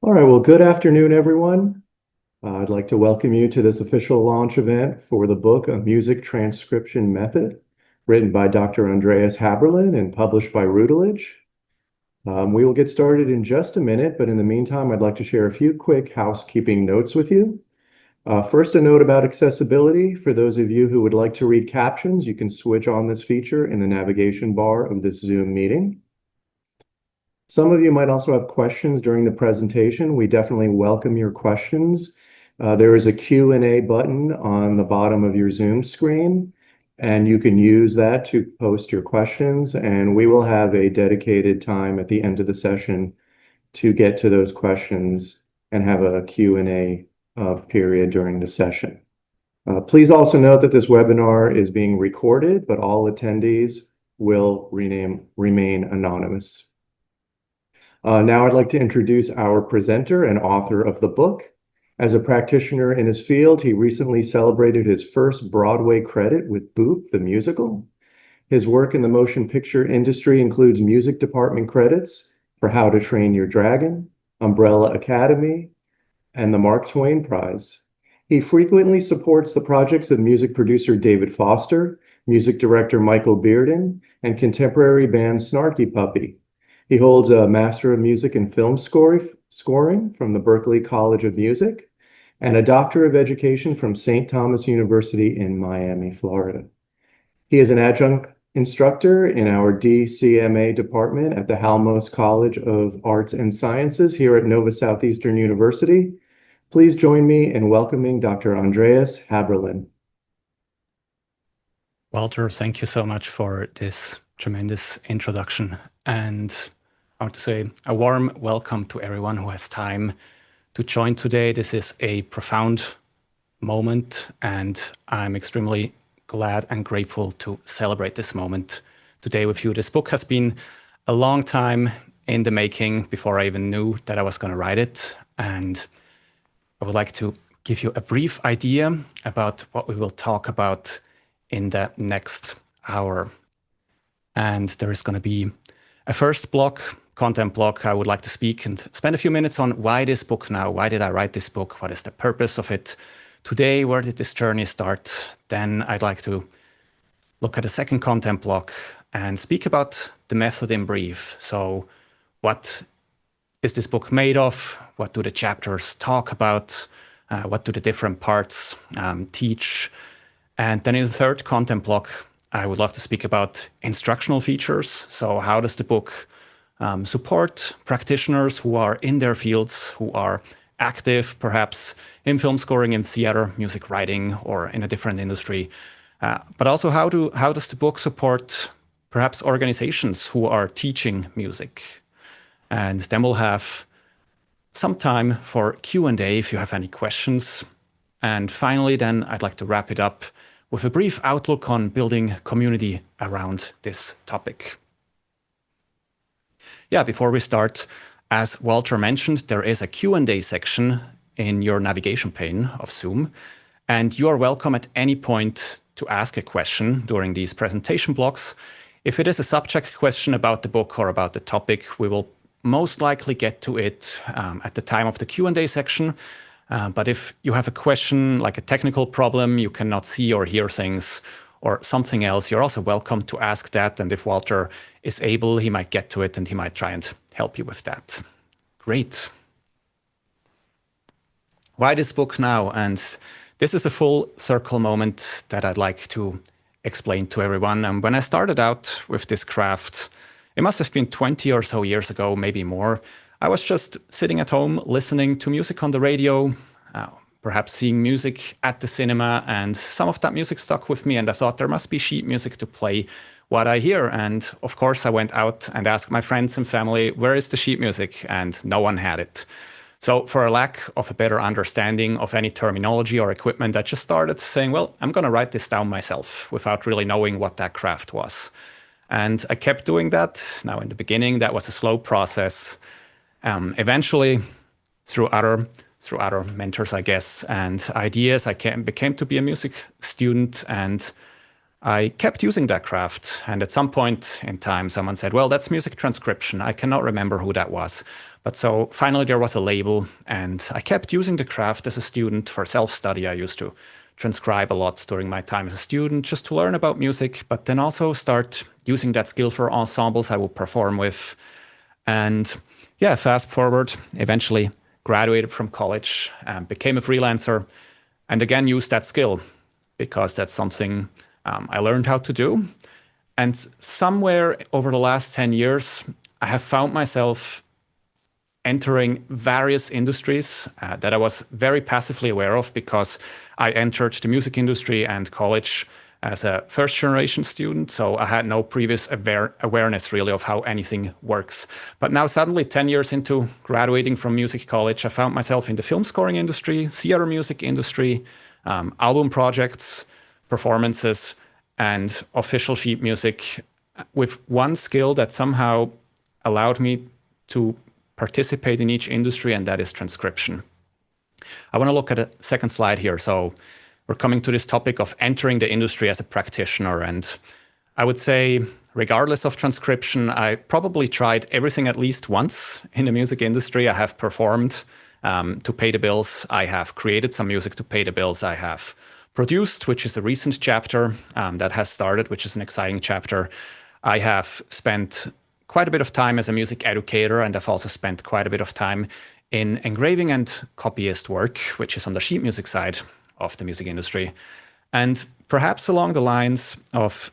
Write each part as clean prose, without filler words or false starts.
All right, well, good afternoon, everyone. I'd like to welcome you to this official launch event for the book, A Music Transcription Method, written by Dr. Andreas Häberlin and published by Routledge. We will get started in just a minute, but in the meantime, I'd like to share a few quick housekeeping notes with you. First, a note about accessibility. For those of you who would like to read captions, you can switch on this feature in the navigation bar of this Zoom meeting. Some of you might also have questions during the presentation. We definitely welcome your questions. There is a Q&A button on the bottom of your Zoom screen, and you can use that to post your questions, and we will have a dedicated time at the end of the session to get to those questions and have a Q&A period during the session. Please also note that this webinar is being recorded, but all attendees will remain anonymous. Now I'd like to introduce our presenter and author of the book. As a practitioner in his field, he recently celebrated his first Broadway credit with Boop, the musical. His work in the motion picture industry includes music department credits for How to Train Your Dragon, Umbrella Academy, and the Mark Twain Prize. He frequently supports the projects of music producer David Foster, music director Michael Bearden, and contemporary band Snarky Puppy. He holds a Master of Music in Film Scoring from the Berklee College of Music and a Doctor of Education from St. Thomas University in Miami, Florida. He is an adjunct instructor in our DCMA department at the Halmos College of Arts and Sciences here at Nova Southeastern University. Please join me in welcoming Dr. Andreas Häberlin. Walter, thank you so much for this tremendous introduction. And I want to say a warm welcome to everyone who has time to join today. This is a profound moment, and I'm extremely glad and grateful to celebrate this moment today with you. This book has been a long time in the making before I even knew that I was going to write it. And I would like to give you a brief idea about what we will talk about in the next hour. And there is going to be a first block, content block. I would like to speak and spend a few minutes on why this book now, why did I write this book, what is the purpose of it today, where did this journey start? Then I'd like to look at a second content block and speak about the method in brief. So what is this book made of? What do the chapters talk about? What do the different parts teach? And then in the third content block, I would love to speak about instructional features. So how does the book support practitioners who are in their fields, who are active, perhaps in film scoring, in theater, music writing, or in a different industry? But also how does the book support perhaps organizations who are teaching music? And then we'll have some time for Q&A if you have any questions. And finally, then I'd like to wrap it up with a brief outlook on building community around this topic. Yeah, before we start, as Walter mentioned, there is a Q&A section in your navigation pane of Zoom, and you are welcome at any point to ask a question during these presentation blocks. If it is a subject question about the book or about the topic, we will most likely get to it at the time of the Q&A section. But if you have a question, like a technical problem, you cannot see or hear things, or something else, you're also welcome to ask that. And if Walter is able, he might get to it and he might try and help you with that. Great. Why this book now? And this is a full circle moment that I'd like to explain to everyone. And when I started out with this craft, it must have been 20 or so years ago, maybe more. I was just sitting at home listening to music on the radio, perhaps seeing music at the cinema, and some of that music stuck with me, and I thought there must be sheet music to play what I hear. And of course, I went out and asked my friends and family, where is the sheet music? And no one had it. So for a lack of a better understanding of any terminology or equipment, I just started saying, well, I'm going to write this down myself without really knowing what that craft was. And I kept doing that. Now, in the beginning, that was a slow process. Eventually, through other mentors, I guess, and ideas, I became to be a music student, and I kept using that craft. And at some point in time, someone said, well, that's music transcription. I cannot remember who that was. But so finally there was a label, and I kept using the craft as a student for self-study. I used to transcribe a lot during my time as a student just to learn about music, but then also start using that skill for ensembles I would perform with. And yeah, fast forward, eventually graduated from college, became a freelancer, and again used that skill because that's something I learned how to do. And somewhere over the last 10 years, I have found myself entering various industries that I was very passively aware of because I entered the music industry and college as a first-generation student, so I had no previous awareness really of how anything works. But now suddenly, 10 years into graduating from music college, I found myself in the film scoring industry, theater music industry, album projects, performances, and official sheet music with one skill that somehow allowed me to participate in each industry, and that is transcription. I want to look at a second slide here. So we're coming to this topic of entering the industry as a practitioner. And I would say, regardless of transcription, I probably tried everything at least once in the music industry. I have performed to pay the bills. I have created some music to pay the bills. I have produced, which is a recent chapter that has started, which is an exciting chapter. I have spent quite a bit of time as a music educator, and I've also spent quite a bit of time in engraving and copyist work, which is on the sheet music side of the music industry. And perhaps along the lines of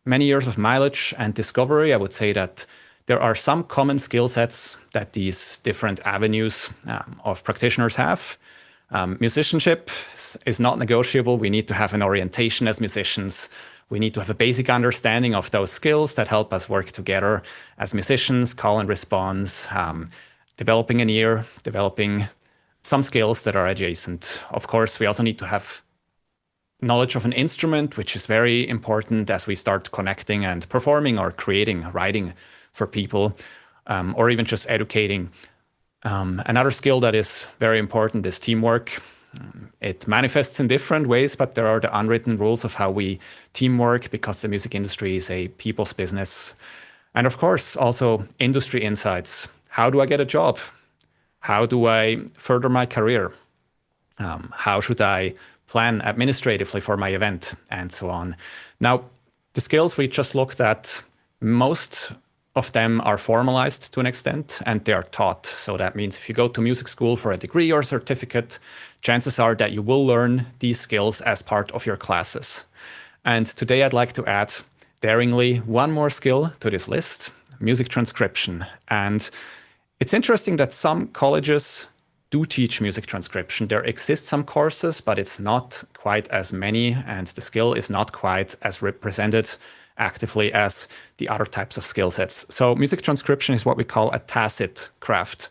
many years of mileage and discovery, I would say that there are some common skill sets that these different avenues of practitioners have. Musicianship is not negotiable. We need to have an orientation as musicians. We need to have a basic understanding of those skills that help us work together as musicians, call and response, developing an ear, developing some skills that are adjacent. Of course, we also need to have knowledge of an instrument, which is very important as we start connecting and performing or creating, writing for people, or even just educating. Another skill that is very important is teamwork. It manifests in different ways, but there are the unwritten rules of how we teamwork because the music industry is a people's business. And of course, also industry insights. How do I get a job? How do I further my career? How should I plan administratively for my event? And so on. Now, the skills we just looked at, most of them are formalized to an extent and they are taught. So that means if you go to music school for a degree or certificate, chances are that you will learn these skills as part of your classes. And today I'd like to add, daringly, one more skill to this list, music transcription. And it's interesting that some colleges do teach music transcription. There exist some courses, but it's not quite as many, and the skill is not quite as represented actively as the other types of skill sets. So music transcription is what we call a tacit craft.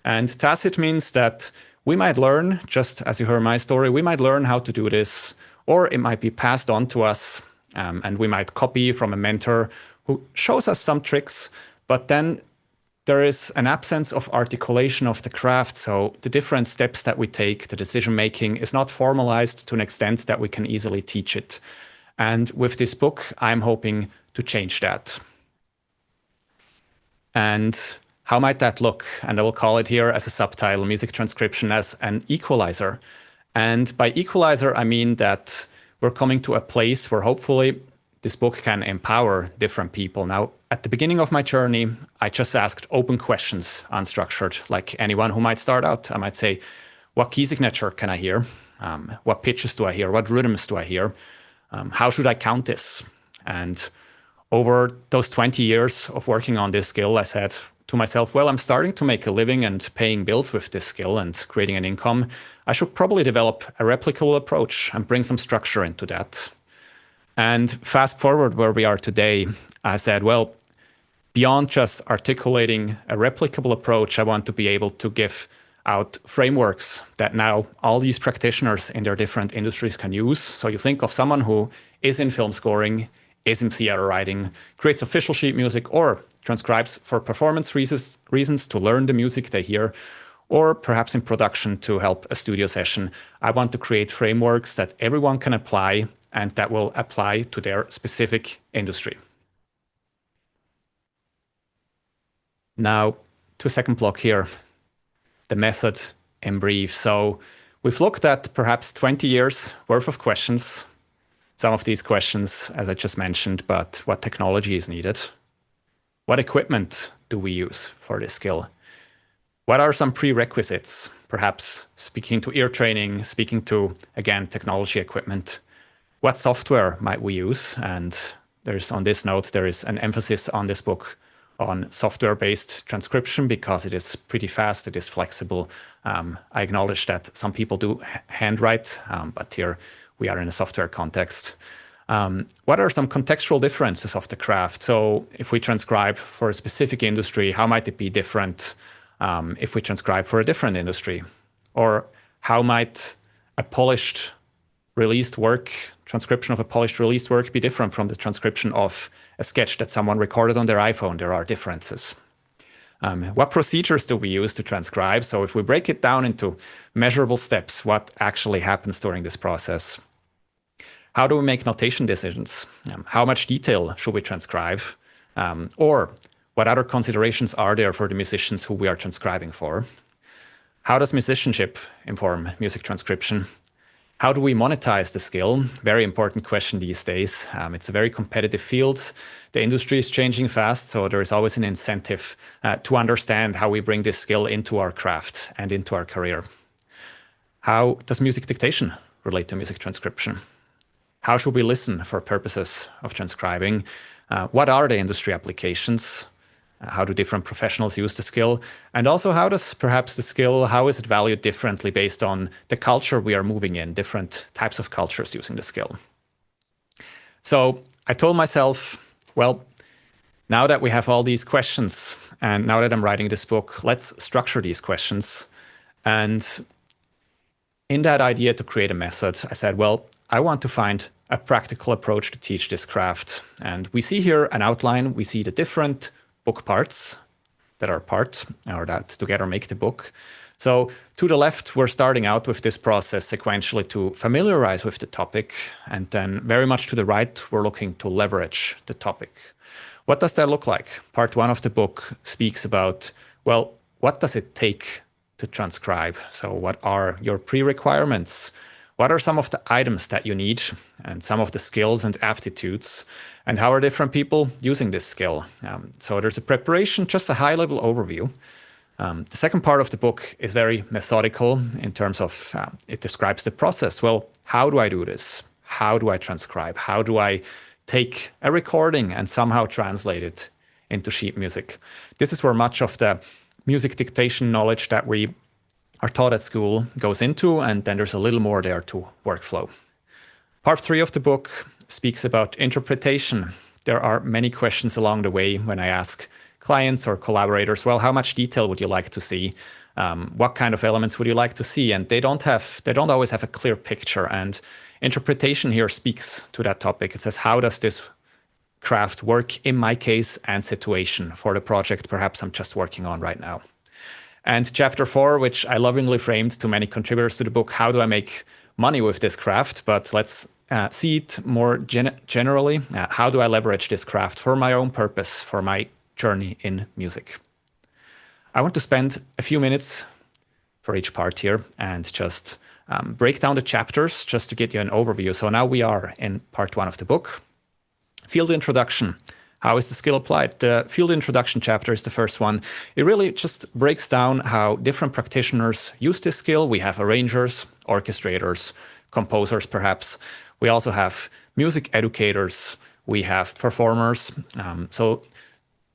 And tacit means that we might learn, just as you heard my story, we might learn how to do this, or it might be passed on to us, and we might copy from a mentor who shows us some tricks, but then there is an absence of articulation of the craft. So the different steps that we take, the decision making is not formalized to an extent that we can easily teach it. And with this book, I'm hoping to change that. And how might that look? And I will call it here as a subtitle, Music Transcription as an Equalizer. And by equalizer, I mean that we're coming to a place where hopefully this book can empower different people. Now, at the beginning of my journey, I just asked open questions, unstructured, like anyone who might start out. I might say, what key signature can I hear? What pitches do I hear? What rhythms do I hear? How should I count this? And over those 20 years of working on this skill, I said to myself, well, I'm starting to make a living and paying bills with this skill and creating an income. I should probably develop a replicable approach and bring some structure into that. And fast forward where we are today, I said, well, beyond just articulating a replicable approach, I want to be able to give out frameworks that now all these practitioners in their different industries can use. So you think of someone who is in film scoring, is in theater writing, creates official sheet music, or transcribes for performance reasons to learn the music they hear, or perhaps in production to help a studio session. I want to create frameworks that everyone can apply and that will apply to their specific industry. Now, to a second block here, the method in brief. So we've looked at perhaps 20 years worth of questions. Some of these questions, as I just mentioned, but what technology is needed? What equipment do we use for this skill? What are some prerequisites? Perhaps speaking to ear training, speaking to, again, technology equipment. What software might we use? And on this note, there is an emphasis on this book on software-based transcription because it is pretty fast, it is flexible. I acknowledge that some people do handwrite, but here we are in a software context. What are some contextual differences of the craft? So if we transcribe for a specific industry, how might it be different if we transcribe for a different industry? Or how might a polished released work, transcription of a polished released work be different from the transcription of a sketch that someone recorded on their iPhone? There are differences. What procedures do we use to transcribe? So if we break it down into measurable steps, what actually happens during this process? How do we make notation decisions? How much detail should we transcribe? Or what other considerations are there for the musicians who we are transcribing for? How does musicianship inform music transcription? How do we monetize the skill? Very important question these days. It's a very competitive field. The industry is changing fast, so there is always an incentive to understand how we bring this skill into our craft and into our career. How does music dictation relate to music transcription? How should we listen for purposes of transcribing? What are the industry applications? How do different professionals use the skill? And also, how does perhaps the skill, how is it valued differently based on the culture we are moving in, different types of cultures using the skill? So I told myself, well, now that we have all these questions, and now that I'm writing this book, let's structure these questions. And in that idea to create a method, I said, well, I want to find a practical approach to teach this craft. And we see here an outline. We see the different book parts that are part or that together make the book. So to the left, we're starting out with this process sequentially to familiarize with the topic. And then very much to the right, we're looking to leverage the topic. What does that look like? Part one of the book speaks about, well, what does it take to transcribe? So what are your pre-requirements? What are some of the items that you need and some of the skills and aptitudes? And how are different people using this skill? So there's a preparation, just a high-level overview. The second part of the book is very methodical in terms of it describes the process. Well, how do I do this? How do I transcribe? How do I take a recording and somehow translate it into sheet music? This is where much of the music dictation knowledge that we are taught at school goes into, and then there's a little more there to workflow. Part three of the book speaks about interpretation. There are many questions along the way when I ask clients or collaborators, well, how much detail would you like to see? What kind of elements would you like to see? And they don't always have a clear picture. And interpretation here speaks to that topic. It says, how does this craft work in my case and situation for the project perhaps I'm just working on right now? And chapter 4, which I lovingly framed to many contributors to the book, how do I make money with this craft? But let's see it more generally. How do I leverage this craft for my own purpose, for my journey in music? I want to spend a few minutes for each part here and just break down the chapters just to get you an overview. So now we are in part 1 of the book. Field introduction. How is the skill applied? The field introduction chapter is the first one. It really just breaks down how different practitioners use this skill. We have arrangers, orchestrators, composers perhaps. We also have music educators. We have performers. So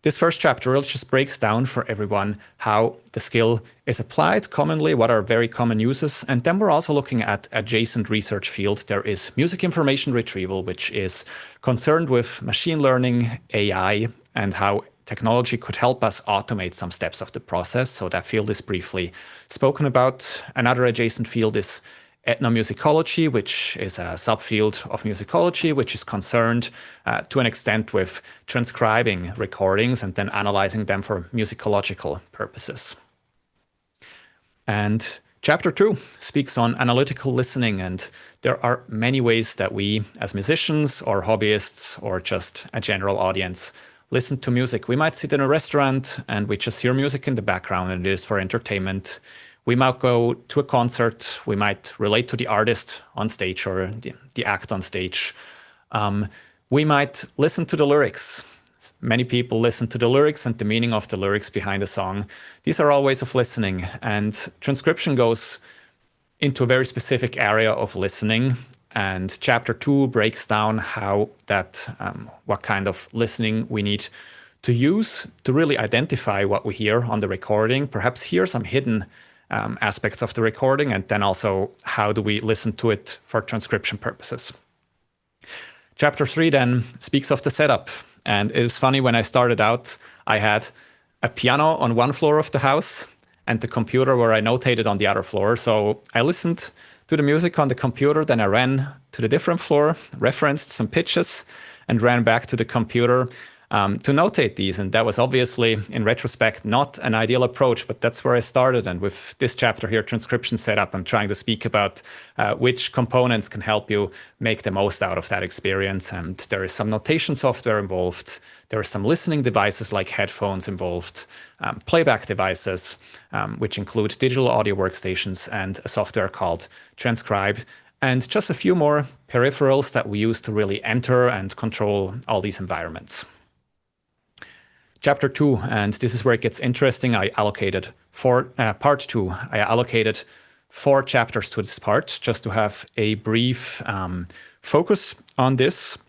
this first chapter really just breaks down for everyone how the skill is applied commonly, what are very common uses. And then we're also looking at adjacent research fields. There is music information retrieval, which is concerned with machine learning, AI, and how technology could help us automate some steps of the process. So that field is briefly spoken about. Another adjacent field is ethnomusicology, which is a subfield of musicology, which is concerned to an extent with transcribing recordings and then analyzing them for musicological purposes. And chapter 2 speaks on analytical listening, and there are many ways that we, as musicians or hobbyists or just a general audience, listen to music. We might sit in a restaurant and we just hear music in the background and it is for entertainment. We might go to a concert. We might relate to the artist on stage or the act on stage. We might listen to the lyrics. Many people listen to the lyrics and the meaning of the lyrics behind a song. These are all ways of listening, and transcription goes into a very specific area of listening. And chapter 2 breaks down how that, what kind of listening we need to use to really identify what we hear on the recording, perhaps hear some hidden aspects of the recording, and then also how do we listen to it for transcription purposes. Chapter 3 then speaks of the setup. And it was funny, when I started out, I had a piano on one floor of the house and the computer where I notated on the other floor. So I listened to the music on the computer, then I ran to the different floor, referenced some pitches, and ran back to the computer to notate these. And that was obviously, in retrospect, not an ideal approach, but that's where I started. And with this chapter here, Transcription Setup, I'm trying to speak about which components can help you make the most out of that experience. And there is some notation software involved. There are some listening devices like headphones involved, playback devices, which include digital audio workstations and a software called Transcribe, and just a few more peripherals that we use to really enter and control all these environments. Chapter 2, and this is where it gets interesting. I allocated part 2. I allocated 4 chapters to this part just to have a brief focus on this.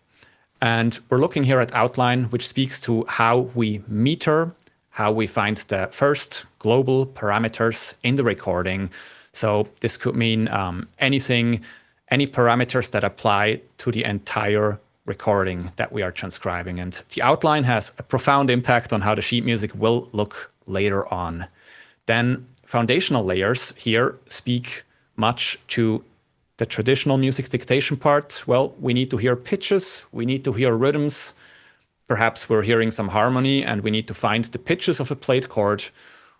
And we're looking here at outline, which speaks to how we meter, how we find the first global parameters in the recording. So this could mean anything, any parameters that apply to the entire recording that we are transcribing. And the outline has a profound impact on how the sheet music will look later on. Then foundational layers here speak much to the traditional music dictation part. Well, we need to hear pitches, we need to hear rhythms. Perhaps we're hearing some harmony and we need to find the pitches of a played chord,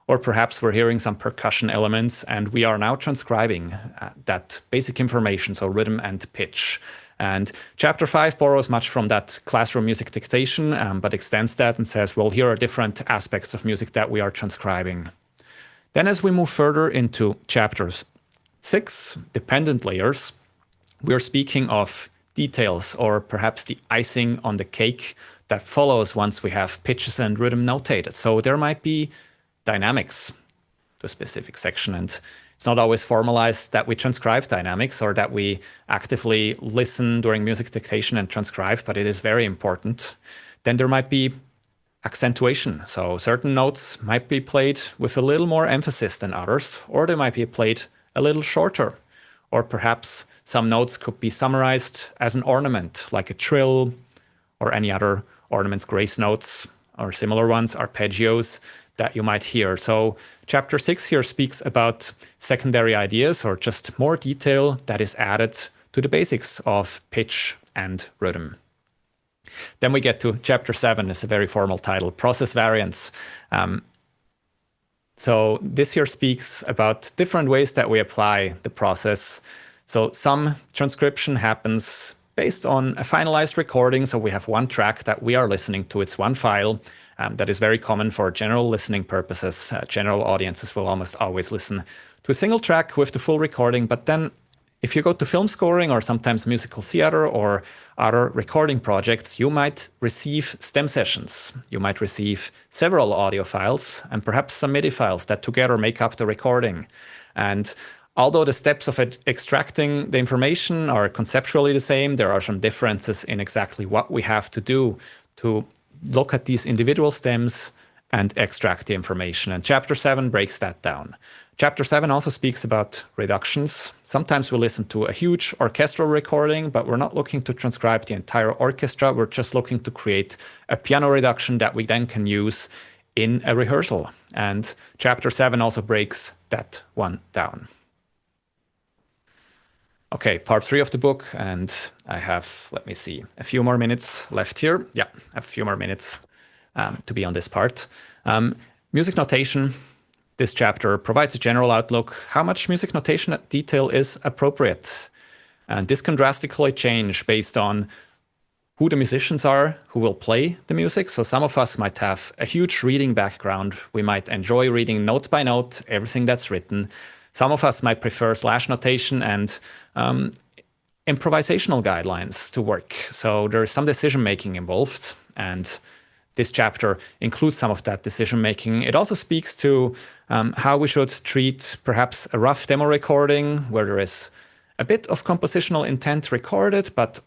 or perhaps we're hearing some percussion elements and we are now transcribing that basic information, so rhythm and pitch. And chapter 5 borrows much from that classroom music dictation, but extends that and says, well, here are different aspects of music that we are transcribing. Then as we move further into chapters 6, dependent layers, we are speaking of details, or perhaps the icing on the cake that follows once we have pitches and rhythm notated. So there might be dynamics to a specific section, and it's not always formalized that we transcribe dynamics or that we actively listen during music dictation and transcribe, but it is very important. Then there might be accentuation. So certain notes might be played with a little more emphasis than others, or they might be played a little shorter. Or perhaps some notes could be summarized as an ornament, like a trill or any other ornaments, grace notes or similar ones, arpeggios that you might hear. So chapter 6 here speaks about secondary ideas, or just more detail that is added to the basics of pitch and rhythm. Then we get to chapter 7. It's a very formal title, Process Variants. So this here speaks about different ways that we apply the process. So some transcription happens based on a finalized recording. So we have one track that we are listening to. It's one file. That is very common for general listening purposes. General audiences will almost always listen to a single track with the full recording. But then if you go to film scoring or sometimes musical theater or other recording projects, you might receive stem sessions. You might receive several audio files and perhaps some MIDI files that together make up the recording. And although the steps of extracting the information are conceptually the same, there are some differences in exactly what we have to do to look at these individual stems and extract the information. And chapter 7 breaks that down. Chapter 7 also speaks about reductions. Sometimes we listen to a huge orchestral recording, but we're not looking to transcribe the entire orchestra. We're just looking to create a piano reduction that we then can use in a rehearsal. And chapter 7 also breaks that one down. Okay, part 3 of the book, and I have, let me see, a few more minutes left here. Yeah, a few more minutes to be on this part. Music notation, This chapter provides a general outlook how much music notation detail is appropriate. And this can drastically change based on who the musicians are who will play the music. So some of us might have a huge reading background. We might enjoy reading note by note everything that's written. Some of us might prefer slash notation and improvisational guidelines to work. So there's some decision making involved, and this chapter includes some of that decision making. It also speaks to how we should treat perhaps a rough demo recording where there is a bit of compositional intent recorded, but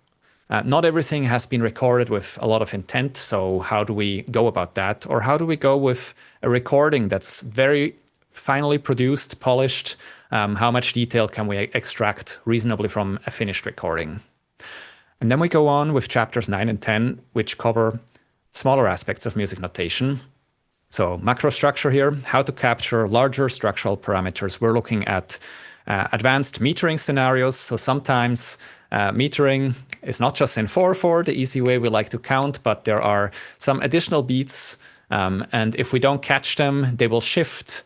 not everything has been recorded with a lot of intent. So how do we go about that? Or how do we go with a recording that's very finally produced, polished? How much detail can we extract reasonably from a finished recording? And then we go on with chapters 9 and 10, which cover smaller aspects of music notation. So macro structure here, how to capture larger structural parameters. We're looking at advanced metering scenarios. So sometimes metering is not just in 4/4, the easy way we like to count, but there are some additional beats. And if we don't catch them, they will shift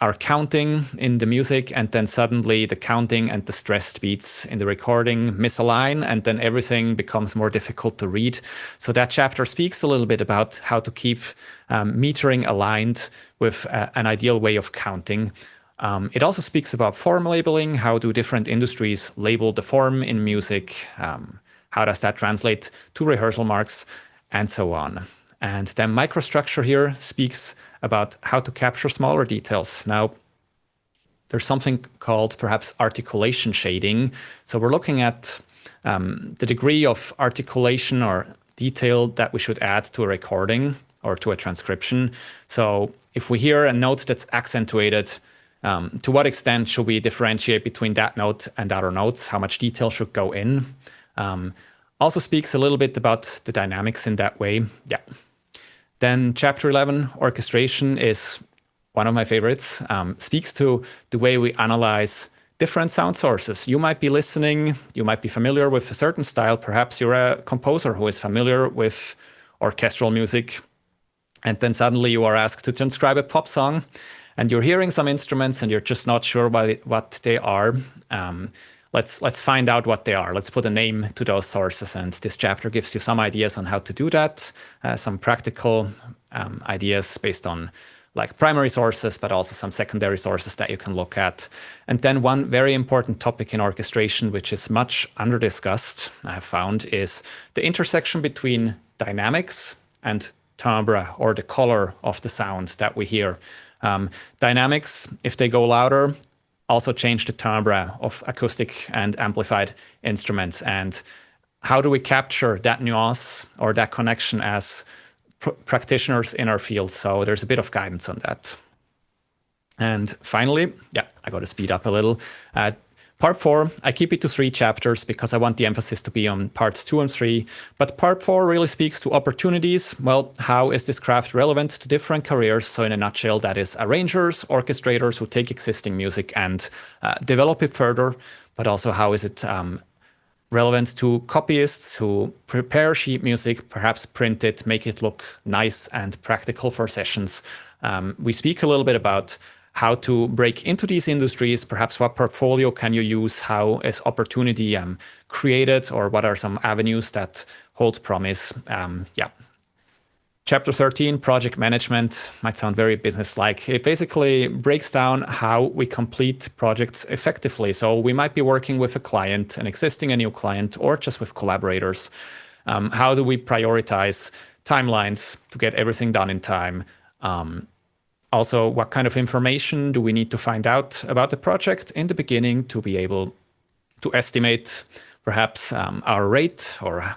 our counting in the music, and then suddenly the counting and the stressed beats in the recording misalign, and then everything becomes more difficult to read. So that chapter speaks a little bit about how to keep metering aligned with an ideal way of counting. It also speaks about form labeling. How do different industries label the form in music? How does that translate to rehearsal marks, and so on. And then microstructure here speaks about how to capture smaller details. Now, there's something called perhaps articulation shading. So we're looking at the degree of articulation or detail that we should add to a recording or to a transcription. So if we hear a note that's accentuated, to what extent should we differentiate between that note and other notes? How much detail should go in? Also speaks a little bit about the dynamics in that way. Yeah. Then chapter 11, orchestration, is one of my favorites. Speaks to the way we analyze different sound sources. You might be listening, you might be familiar with a certain style. Perhaps you're a composer who is familiar with orchestral music. And then suddenly you are asked to transcribe a pop song, and you're hearing some instruments and you're just not sure what they are. Let's find out what they are. Let's put a name to those sources. And this chapter gives you some ideas on how to do that, some practical ideas based on like primary sources, but also some secondary sources that you can look at. And then one very important topic in orchestration, which is much under-discussed, I have found, is the intersection between dynamics and timbre, or the color of the sound that we hear. Dynamics, if they go louder, also change the timbre of acoustic and amplified instruments. And how do we capture that nuance or that connection as practitioners in our field? So there's a bit of guidance on that. And finally, yeah, I got to speed up a little. Part 4, I keep it to 3 chapters because I want the emphasis to be on parts 2 and 3. But part 4 really speaks to opportunities. Well, how is this craft relevant to different careers? So in a nutshell, that is arrangers, orchestrators who take existing music and develop it further. But also, how is it relevant to copyists who prepare sheet music, perhaps print it, make it look nice and practical for sessions. We speak a little bit about how to break into these industries, perhaps what portfolio can you use, how is opportunity created, or what are some avenues that hold promise. Yeah. Chapter 13, project management, might sound very business-like. It basically breaks down how we complete projects effectively. So we might be working with a client, an existing, a new client, or just with collaborators. How do we prioritize timelines to get everything done in time? Also, what kind of information do we need to find out about the project in the beginning to be able to estimate perhaps our rate or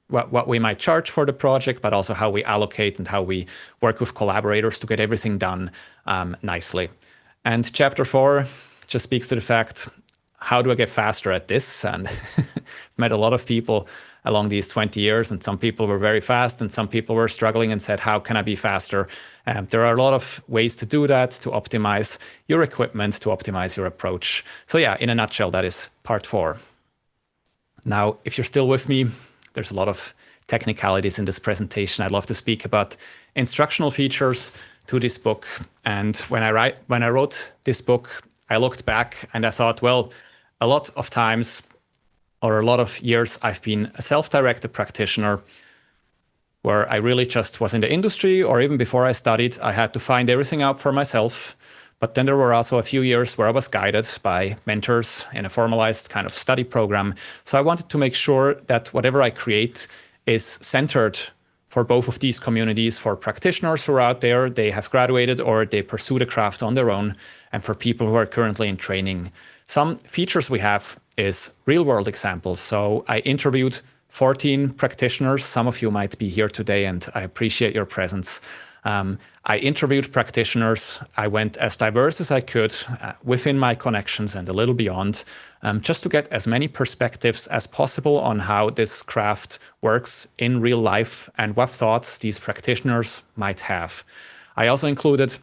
what we might charge for the project, but also how we allocate and how we work with collaborators to get everything done nicely. And chapter 4 just speaks to the fact, how do I get faster at this? And I've met a lot of people along these 20 years, and some people were very fast and some people were struggling and said, how can I be faster? There are a lot of ways to do that, to optimize your equipment, to optimize your approach. So yeah, in a nutshell, that is part 4. Now, if you're still with me, there's a lot of technicalities in this presentation. I'd love to speak about instructional features, to this book. And when I wrote this book, I looked back and I thought, well, a lot of times or a lot of years I've been a self-directed practitioner where I really just was in the industry, or even before I studied, I had to find everything out for myself. But then there were also a few years where I was guided by mentors in a formalized kind of study program. So I wanted to make sure that whatever I create is centered for both of these communities, for practitioners who are out there, they have graduated or they pursue the craft on their own, and for people who are currently in training. Some features we have is real-world examples. So I interviewed 14 practitioners. Some of you might be here today, and I appreciate your presence. I interviewed practitioners. I went as diverse as I could within my connections and a little beyond, just to get as many perspectives as possible on how this craft works in real life and what thoughts these practitioners might have. I also included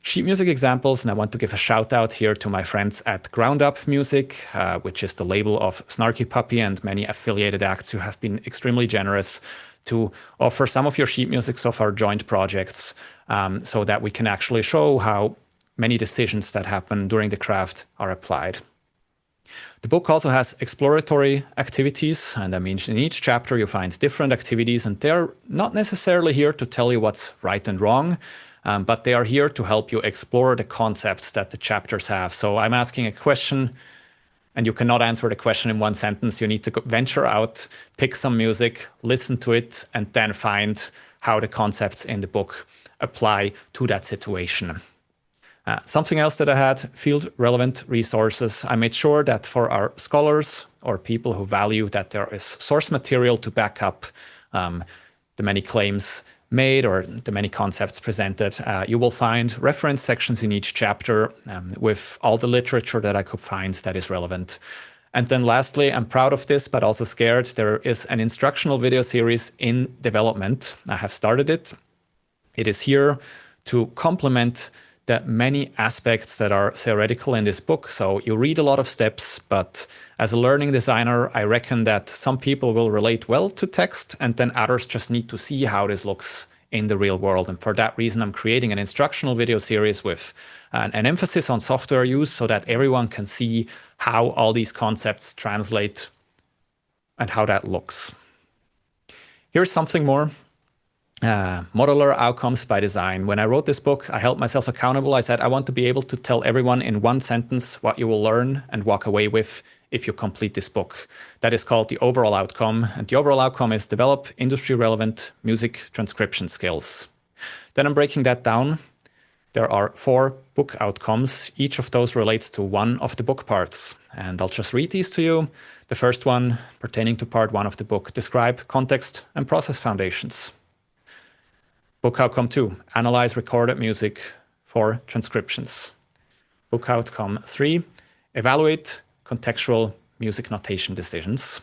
sheet music examples, and I want to give a shout out here to my friends at Ground Up Music, which is the label of Snarky Puppy and many affiliated acts who have been extremely generous to offer some of your sheet musics of our joint projects, so that we can actually show how many decisions that happen during the craft are applied. The book also has exploratory activities, and that means in each chapter you find different activities, and they're not necessarily here to tell you what's right and wrong, but they are here to help you explore the concepts that the chapters have. So I'm asking a question, and you cannot answer the question in one sentence. You need to venture out, pick some music, listen to it, and then find how the concepts in the book apply to that situation. Something else that I had, field-relevant resources. I made sure that for our scholars or people who value that there is source material to back up the many claims made or the many concepts presented. You will find reference sections in each chapter with all the literature that I could find that is relevant. And then lastly, I'm proud of this, but also scared, there is an instructional video series in development. I have started it. It is here to complement the many aspects that are theoretical in this book. So you read a lot of steps, but as a learning designer, I reckon that some people will relate well to text, and then others just need to see how this looks in the real world. And for that reason, I'm creating an instructional video series with an emphasis on software use so that everyone can see how all these concepts translate and how that looks. Here's something more. Modular outcomes by design. When I wrote this book, I held myself accountable. I said, I want to be able to tell everyone in one sentence what you will learn and walk away with if you complete this book. That is called the overall outcome. And the overall outcome is develop industry-relevant music transcription skills. Then I'm breaking that down. There are 4 book outcomes. Each of those relates to one of the book parts. And I'll just read these to you. The first one, pertaining to part 1 of the book, describe context and process foundations. Book outcome 2, analyze recorded music for transcriptions. Book outcome 3, evaluate contextual music notation decisions.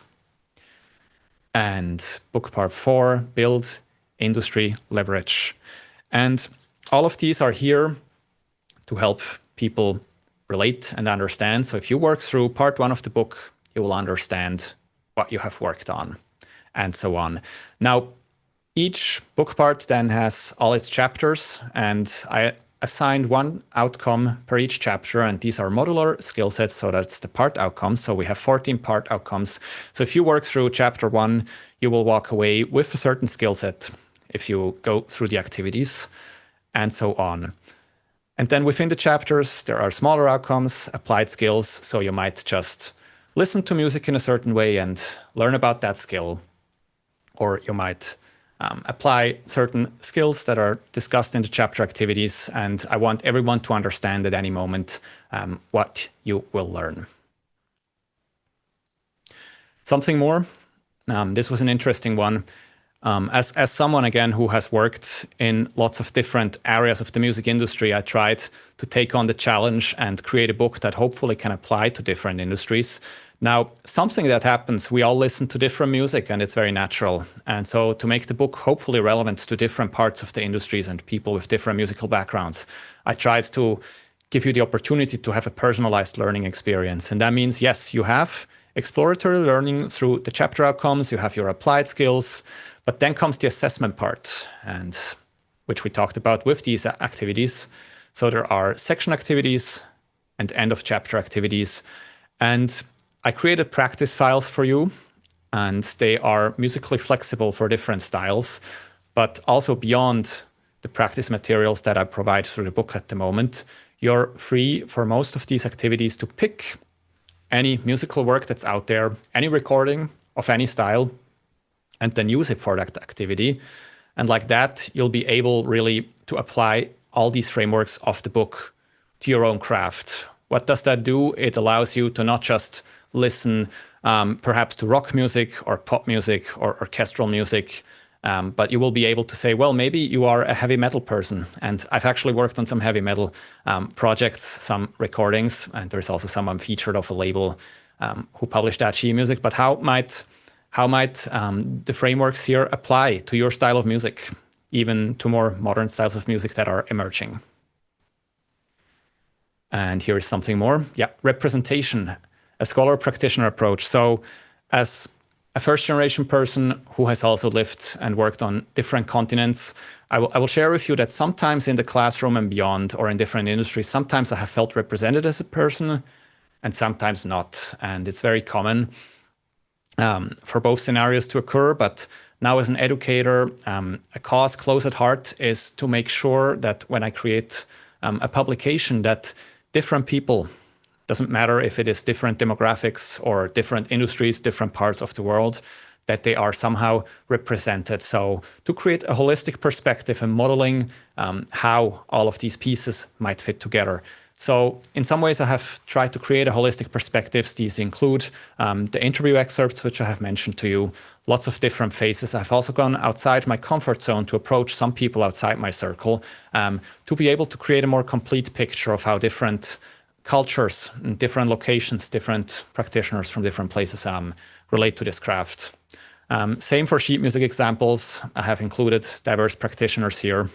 And book part 4, build industry leverage. And all of these are here to help people relate and understand. So if you work through part 1 of the book, you will understand what you have worked on, and so on. Now, each book part then has all its chapters, and I assigned one outcome per each chapter, and these are modular skill sets, so that's the part outcomes. So we have 14 part outcomes. So if you work through chapter 1, you will walk away with a certain skill set if you go through the activities, and so on. And then within the chapters, there are smaller outcomes, applied skills, so you might just listen to music in a certain way and learn about that skill, or you might apply certain skills that are discussed in the chapter activities, and I want everyone to understand at any moment what you will learn. Something more, this was an interesting one. As someone, again, who has worked in lots of different areas of the music industry, I tried to take on the challenge and create a book that hopefully can apply to different industries. Now, something that happens, we all listen to different music, and it's very natural. And so to make the book hopefully relevant to different parts of the industries and people with different musical backgrounds, I tried to give you the opportunity to have a personalized learning experience. And that means, yes, you have exploratory learning through the chapter outcomes, you have your applied skills, but then comes the assessment part. And which we talked about with these activities. So there are section activities and end of chapter activities. And I created practice files for you, and they are musically flexible for different styles, but also beyond the practice materials that I provide through the book at the moment. You're free for most of these activities to pick any musical work that's out there, any recording of any style, and then use it for that activity. And like that, you'll be able really to apply all these frameworks of the book to your own craft. What does that do? It allows you to not just listen perhaps to rock music or pop music or orchestral music, but you will be able to say, well, maybe you are a heavy metal person. And I've actually worked on some heavy metal projects, some recordings, and there's also some I'm featured of a label who published that music. But how might the frameworks here apply to your style of music, even to more modern styles of music that are emerging? And here is something more. Yeah, representation, a scholar practitioner approach. So as a first generation person who has also lived and worked on different continents, I will share with you that sometimes in the classroom and beyond, or in different industries, sometimes I have felt represented as a person and sometimes not. And it's very common for both scenarios to occur. But now as an educator, a cause close at heart is to make sure that when I create a publication, that different people, doesn't matter if it is different demographics or different industries, different parts of the world, that they are somehow represented. So to create a holistic perspective and modeling how all of these pieces might fit together. So in some ways, I have tried to create a holistic perspectives. These include the interview excerpts, which I have mentioned to you, lots of different phases. I've also gone outside my comfort zone to approach some people outside my circle to be able to create a more complete picture of how different cultures, different locations, different practitioners from different places relate to this craft. Same for sheet music examples. I have included diverse practitioners here.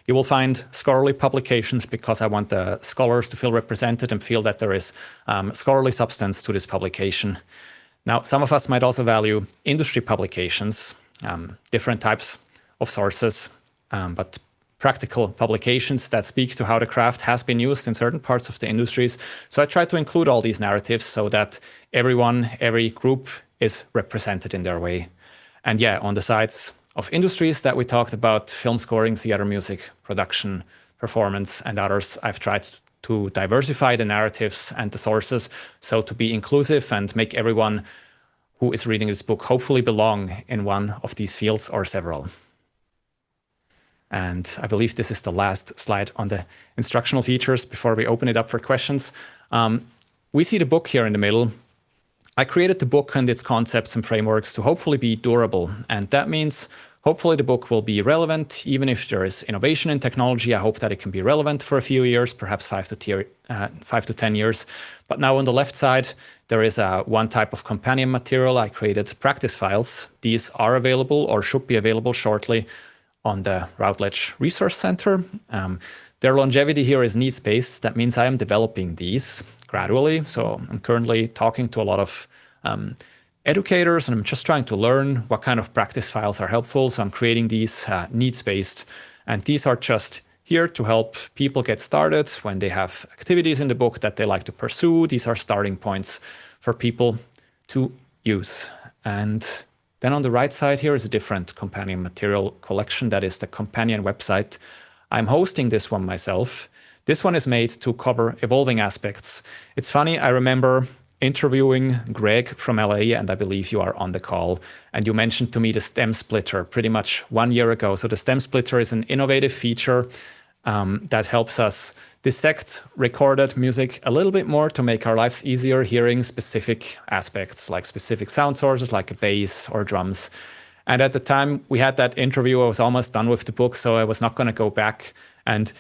You will find scholarly publications because I want the scholars to feel represented and feel that there is scholarly substance to this publication. Now, some of us might also value industry publications, different types of sources, but practical publications that speak to how the craft has been used in certain parts of the industries. So I try to include all these narratives so that everyone, every group is represented in their way. And yeah, on the sides of industries that we talked about, film scoring, theater music, production, performance, and others, I've tried to diversify the narratives and the sources so to be inclusive and make everyone who is reading this book hopefully belong in one of these fields or several. And I believe this is the last slide on the instructional features before we open it up for questions. We see the book here in the middle. I created the book and its concepts and frameworks to hopefully be durable. And that means hopefully the book will be relevant, even if there is innovation in technology. I hope that it can be relevant for a few years, perhaps 5 to 10 years. But now on the left side, there is one type of companion material. I created practice files. These are available or should be available shortly on the Routledge Resource Center. Their longevity here is needs-based. That means I am developing these gradually. So I'm currently talking to a lot of educators, and I'm just trying to learn what kind of practice files are helpful. So I'm creating these needs-based, and these are just here to help people get started when they have activities in the book that they like to pursue. These are starting points for people to use. And then on the right side here is a different companion material collection. That is the companion website. I'm hosting this one myself. This one is made to cover evolving aspects. It's funny, I remember interviewing Greg from LA, and I believe you are on the call, and you mentioned to me the stem splitter pretty much 1 year ago. So the stem splitter is an innovative feature that helps us dissect recorded music a little bit more to make our lives easier hearing specific aspects, like specific sound sources, like a bass or drums. And at the time we had that interview, I was almost done with the book, so I was not going to go back and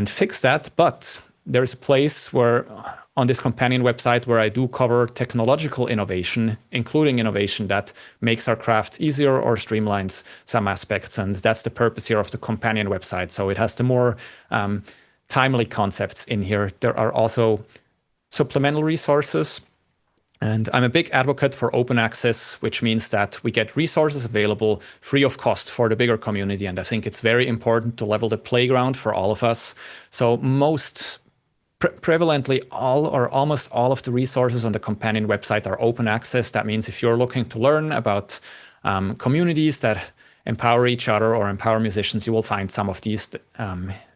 fix that. But there's a place where on this companion website where I do cover technological innovation, including innovation that makes our craft easier or streamlines some aspects. And that's the purpose here of the companion website. So it has the more timely concepts in here. There are also supplemental resources And I'm a big advocate for open access, which means that we get resources available free of cost for the bigger community. And I think it's very important to level the playground for all of us. So prevalently, all or almost all of the resources on the companion website are open access. That means if you're looking to learn about communities that empower each other or empower musicians, you will find some of these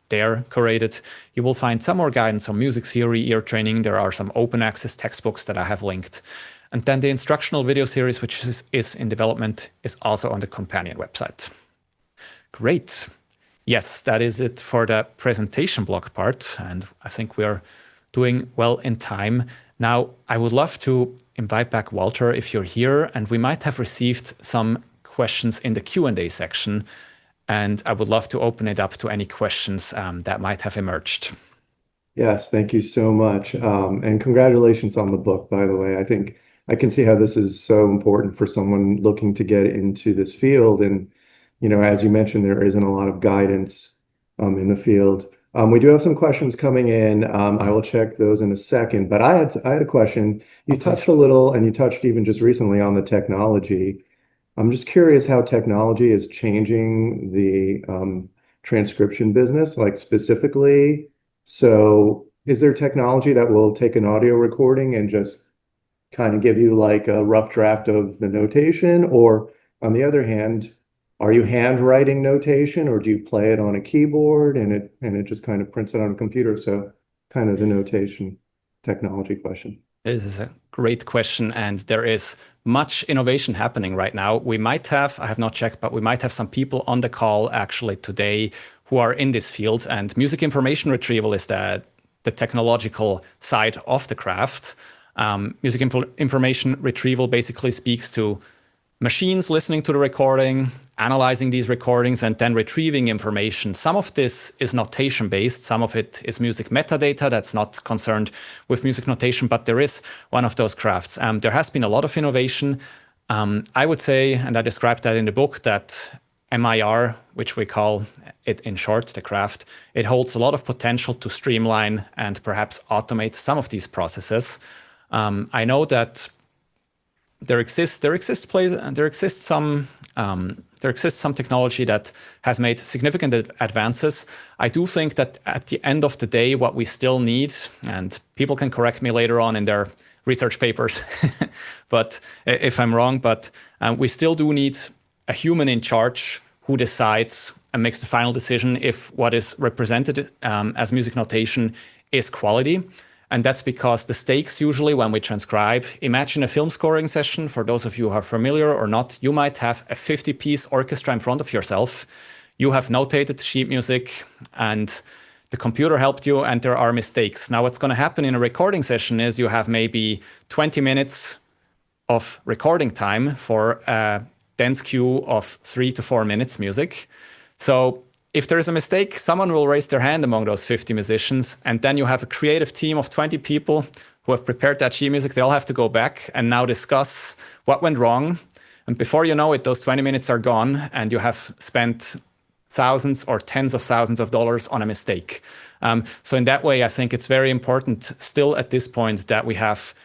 there curated. You will find some more guidance on music theory, ear training. There are some open access textbooks that I have linked. And then the instructional video series, which is in development, is also on the companion website. Great. Yes, that is it for the presentation block part. And I think we're doing well in time. Now, I would love to invite back Walter if you're here, and we might have received some questions in the Q&A section. And I would love to open it up to any questions that might have emerged. Yes, thank you so much. And congratulations on the book, by the way. I think I can see how this is so important for someone looking to get into this field. And, as you mentioned, there isn't a lot of guidance in the field. We do have some questions coming in. I will check those in a second. But I had a question. You touched a little, and you touched even just recently on the technology. I'm just curious how technology is changing the transcription business, like specifically. So is there technology that will take an audio recording and just kind of give you like a rough draft of the notation? Or on the other hand, are you handwriting notation, or do you play it on a keyboard and it just kind of prints it on a computer? So kind of the notation technology question. This is a great question, and there is much innovation happening right now. I have not checked, but we might have some people on the call actually today who are in this field, and music information retrieval is the technological side of the craft. Music information retrieval basically speaks to machines listening to the recording, analyzing these recordings, and then retrieving information. Some of this is notation-based. Some of it is music metadata that's not concerned with music notation, but there is one of those crafts. There has been a lot of innovation. I would say, and I described that in the book, that MIR, which we call it in short, the craft, it holds a lot of potential to streamline and perhaps automate some of these processes. I know that there exists some technology that has made significant advances. I do think that at the end of the day, what we still need, and people can correct me later on in their research papers, but if I'm wrong, but we still do need a human in charge who decides and makes the final decision if what is represented as music notation is quality. And that's because the stakes usually when we transcribe, imagine a film scoring session. For those of you who are familiar or not, you might have a 50-piece orchestra in front of yourself. You have notated sheet music and the computer helped you and there are mistakes. Now what's going to happen in a recording session is you have maybe 20 minutes of recording time for a dense queue of 3 to 4 minutes music. So if there is a mistake, someone will raise their hand among those 50 musicians, and then you have a creative team of 20 people who have prepared that sheet music. They all have to go back and now discuss what went wrong. And before you know it, those 20 minutes are gone, and you have spent thousands or tens of thousands of dollars on a mistake. So in that way, I think it's very important still at this point that we have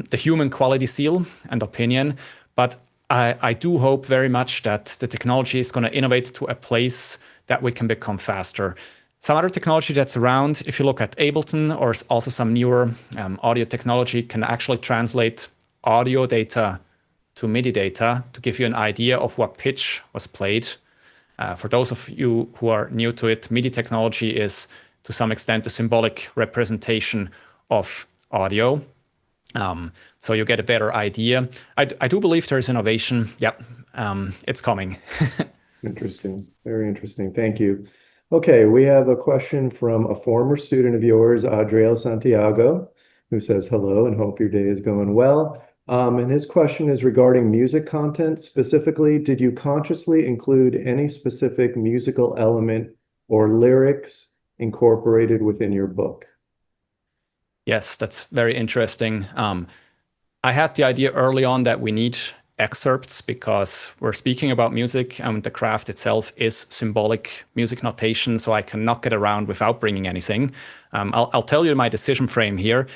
the human quality seal and opinion. But I do hope very much that the technology is going to innovate to a place that we can become faster. Some other technology that's around, if you look at Ableton or also some newer audio technology, can actually translate audio data to MIDI data to give you an idea of what pitch was played. For those of you who are new to it, MIDI technology is to some extent a symbolic representation of audio. So you get a better idea. I do believe there is innovation. Yep, it's coming. Interesting. Very interesting. Thank you. Okay, we have a question from a former student of yours, Adriel Santiago, who says hello and hope your day is going well. And his question is regarding music content. Specifically, did you consciously include any specific musical element or lyrics incorporated within your book? Yes, that's very interesting. I had the idea early on that we need excerpts because we're speaking about music and the craft itself is symbolic music notation, so I cannot get around without bringing anything. I'll tell you my decision frame here.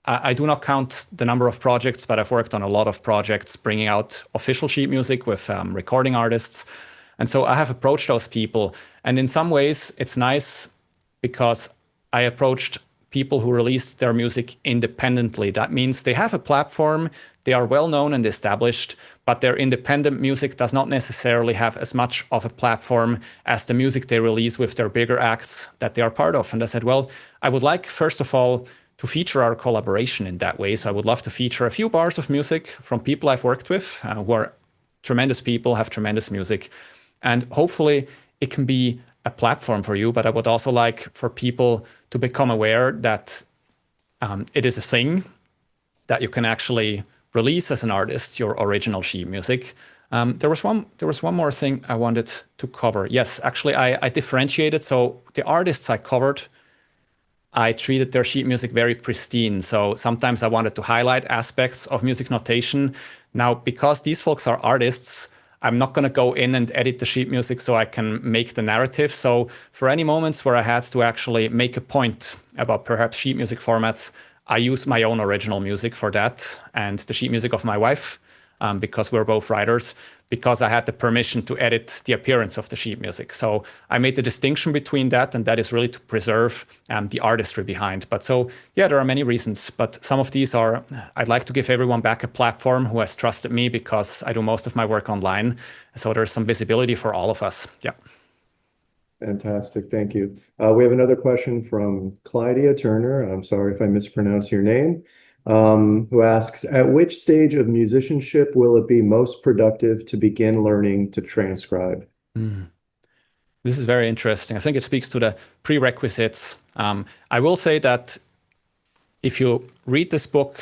I do not count the number of projects, but I've worked on a lot of projects bringing out official sheet music with recording artists. And so I have approached those people. And in some ways, it's nice because I approached people who released their music independently. That means they have a platform, they are well known and established, but their independent music does not necessarily have as much of a platform as the music they release with their bigger acts that they are part of. And I said, well, I would like, first of all, to feature our collaboration in that way. So I would love to feature a few bars of music from people I've worked with who are tremendous people, have tremendous music. And hopefully it can be a platform for you, but I would also like for people to become aware that it is a thing that you can actually release as an artist, your original sheet music. There was one more thing I wanted to cover. Yes, actually, I differentiated. So the artists I covered, I treated their sheet music very pristine. So sometimes I wanted to highlight aspects of music notation. Now, because these folks are artists, I'm not going to go in and edit the sheet music so I can make the narrative. So for any moments where I had to actually make a point about perhaps sheet music formats, I use my own original music for that and the sheet music of my wife, because we're both writers, because I had the permission to edit the appearance of the sheet music. So I made the distinction between that, and that is really to preserve the artistry behind. But so, yeah, there are many reasons, but some of these are, I'd like to give everyone back a platform who has trusted me because I do most of my work online. So there's some visibility for all of us. Yeah. Fantastic. Thank you. We have another question from Clydia Turner. I'm sorry if I mispronounce your name. Who asks, at which stage of musicianship will it be most productive to begin learning to transcribe? This is very interesting. I think it speaks to the prerequisites. I will say that if you read this book,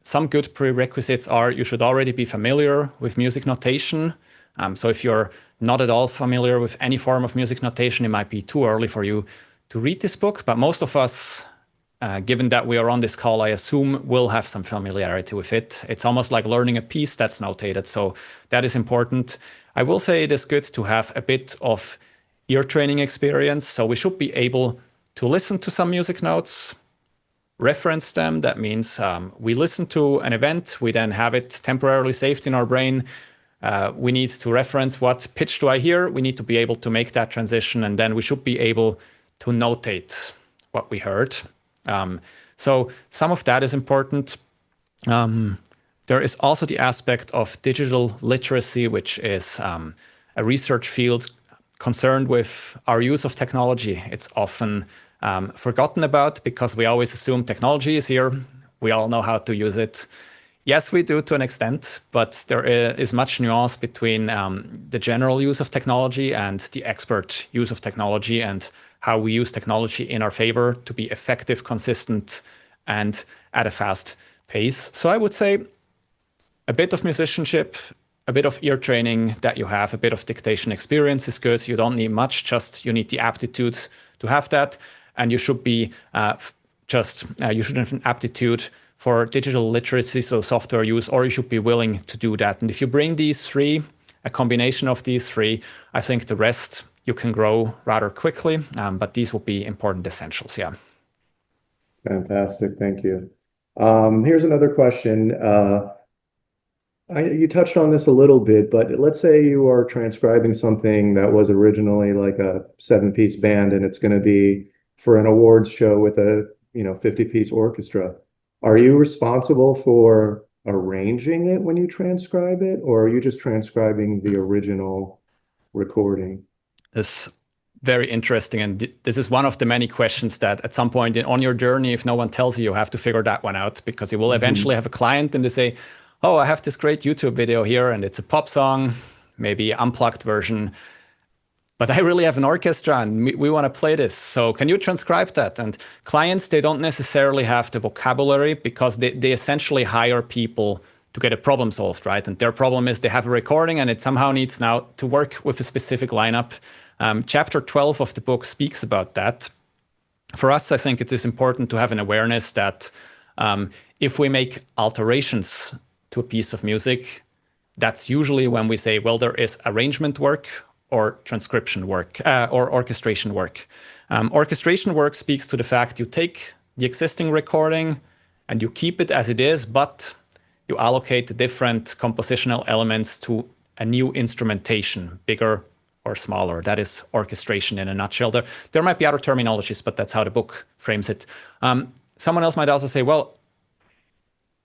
some good prerequisites are you should already be familiar with music notation. So if you're not at all familiar with any form of music notation, it might be too early for you to read this book. But most of us, given that we are on this call, I assume will have some familiarity with it. It's almost like learning a piece that's notated. So that is important. I will say it is good to have a bit of ear training experience. So we should be able to listen to some music notes, reference them. That means we listen to an event, we then have it temporarily saved in our brain. We need to reference what pitch do I hear. We need to be able to make that transition, and then we should be able to notate what we heard. So some of that is important. There is also the aspect of digital literacy, which is a research field concerned with our use of technology. It's often forgotten about because we always assume technology is here. We all know how to use it. Yes, we do to an extent, but there is much nuance between the general use of technology and the expert use of technology, and how we use technology in our favor to be effective, consistent, and at a fast pace. So I would say a bit of musicianship, a bit of ear training that you have, a bit of dictation experience is good. You don't need much, just you need the aptitude to have that. And you should be you should have an aptitude for digital literacy, so software use, or you should be willing to do that. And if you bring these three, a combination of these three, I think the rest you can grow rather quickly, but these will be important essentials, yeah. Fantastic, thank you. Here's another question. You touched on this a little bit, but let's say you are transcribing something that was originally like a 7-piece band, and it's going to be for an awards show with a 50-piece orchestra. Are you responsible for arranging it when you transcribe it, or are you just transcribing the original recording? It's very interesting, and this is one of the many questions that at some point on your journey, if no one tells you, you have to figure that one out, because you will eventually have a client and they say, oh, I have this great YouTube video here and it's a pop song, maybe unplugged version, but I really have an orchestra and we want to play this. So can you transcribe that? And clients, they don't necessarily have the vocabulary because they essentially hire people to get a problem solved, right? And their problem is they have a recording and it somehow needs now to work with a specific lineup. Chapter 12 of the book speaks about that. For us, I think it is important to have an awareness that if we make alterations to a piece of music, that's usually when we say, well, there is arrangement work or transcription work or orchestration work. Orchestration work speaks to the fact you take the existing recording, and you keep it as it is, but you allocate the different compositional elements to a new instrumentation, bigger or smaller. That is orchestration in a nutshell. There might be other terminologies, but that's how the book frames it. Someone else might also say, well,